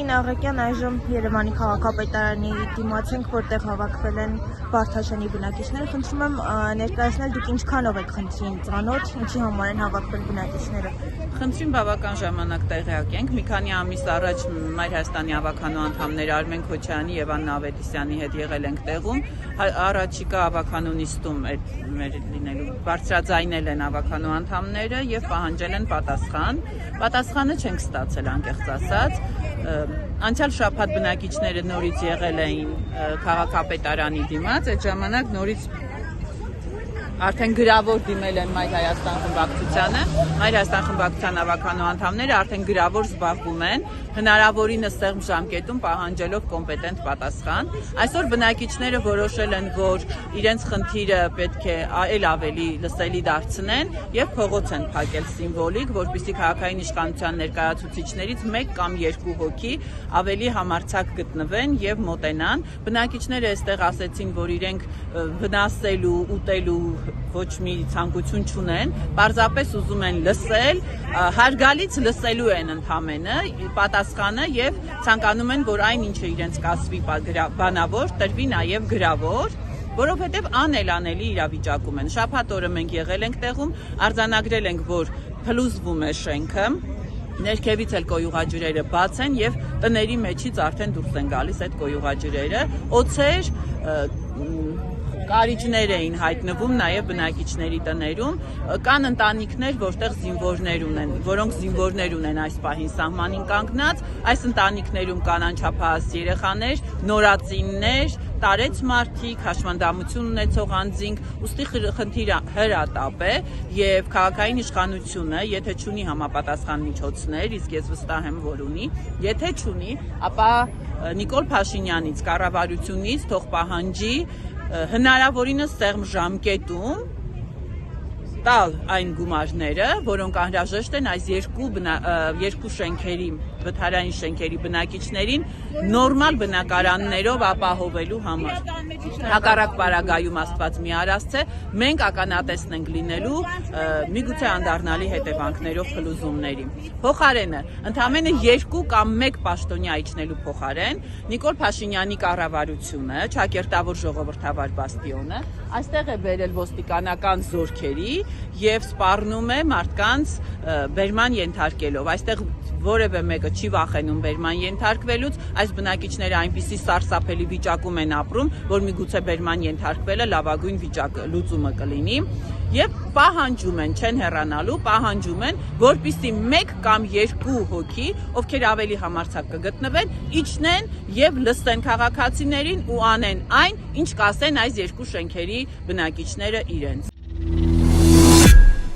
Տիկին Աղրեկյան այժմ Երևանի քաղաքապետարանի դիմաց ենք, որտեղ հավաքվել են Վարդաշենի բնակիչները։ Խնդրում եմ ներկայացնել, դուք ինչքանով եք խնդրին ծանոթ, ինչի համար են հավաքվել բնակիչները։ Խնդրին բավական ժամանակ տեղյակ ենք։ Մի քանի ամիս առաջ Մայր Հայաստանի ավականու անդամներ Արմեն Քոչյանի եւ Աննա Ավետիսյանի հետ եղել ենք տեղում։ Առաջիկա ավականու նիստում մեր լինելու բարձրաձայնել են ավականու անդամները եւ պահանջել են պատասխան։ Պատասխանը չենք ստացել, անկեղծ ասած։ Անցյալ շաբաթ բնակիչները նորից եղել էին քաղաքապետարանի դիմաց, այդ ժամանակ նորից արդեն գրավոր դիմել են Մայր Հայաստան խմբակցությանը, Մայր Հայաստան խմբակցության ավականու անդամները արդեն գրավոր զբաղվում են, հնարավորինս սեղմ ժամկետում պահանջելով կոմպետենտ պատասխան։ Այսօր բնակիչները որոշել են, որ իրենց խնդիրը պետք է այլ ավելի լսելի դարձնեն եւ փողոց են փակել սիմվոլիկ, որպեսզի քաղաքային իշխանության ներկայացուցիչներից 1 կամ 2 հոգի ավելի համարձակ գտնվեն եւ մոտենան։ Բնակիչները այստեղ ասեցին, որ իրենք վնասելու, ուտելու ոչ մի ցանկություն չունեն, պարզապես ուզում են լսել, հարգալից լսելու են ընդամենը պատասխանը եւ ցանկանում են, որ այն ինչը իրենց կասվի բանավոր, տրվի նաեւ գրավոր, որովհետեւ անելանելի իրավիճակում են։ Շաբաթ օրը մենք եղել ենք տեղում, արձանագրել ենք, որ փլուզվում է շենքը, ներքևից էլ կոյուղաջրերը բաց են եւ տների մեջից արդեն դուրս են գալիս այդ կոյուղաջրերը, օձեր, կարիճներ էին հայտնվում նաև բնակիչների տներում, կան ընտանիքներ, որտեղ զինվորներ ունեն, որոնք զինվորներ ունեն այս պահին սահմանին կանգնած, այս ընտանիքներում կան անչափահաս երեխաներ, նորածիններ, տարեց մարդիկ, հաշմանդամություն ունեցող անձինք, ուստի խնդիրը հրատապ է եւ քաղաքային իշխանությունը, եթե չունի համապատասխան միջոցներ, իսկ ես վստահ եմ, որ ունի, եթե չունի, ապա Նիկոլ Փաշինյանից, կառավարությունից թող պահանջի հնարավորինս սեղմ ժամկետում տալ այն գումարները, որոնք անհրաժեշտ են այս երկու շենքերի, վթարային շենքերի բնակիչներին նորմալ բնակարաններով ապահովելու համար։ Հակառակ պարագայում Աստված մի արասցե, մենք ականատեսն ենք լինելու միգուցե անդառնալի հետևանքներով փլուզումների։ Փոխարենը, ընդամենը 2 կամ 1 պաշտոնյա իջնելու փոխարեն Նիկոլ Փաշինյանի կառավարությունը, ճակերտավոր ժողովրդավար բաստիոնը, այստեղ է բերել ոստիկանական զորքերի եւ սպառնում է մարդկանց բերման ենթարկելով։ Այստեղ որևէ մեկը չի վախենում բերման ենթարկվելուց, այս բնակիչները այնպիսի սարսափելի վիճակում են ապրում, որ միգուցե բերման ենթարկվելը լավագույն լուծումը կլինի եւ պահանջում են, չեն հեռանալու, պահանջում են, որպեսզի 1 կամ 2 հոգի, ովքեր ավելի համարձակ կգտնվեն, իջնեն եւ լսեն քաղաքացիներին ու անեն այն, ինչ կասեն այս երկու շենքերի բնակիչները իրենց։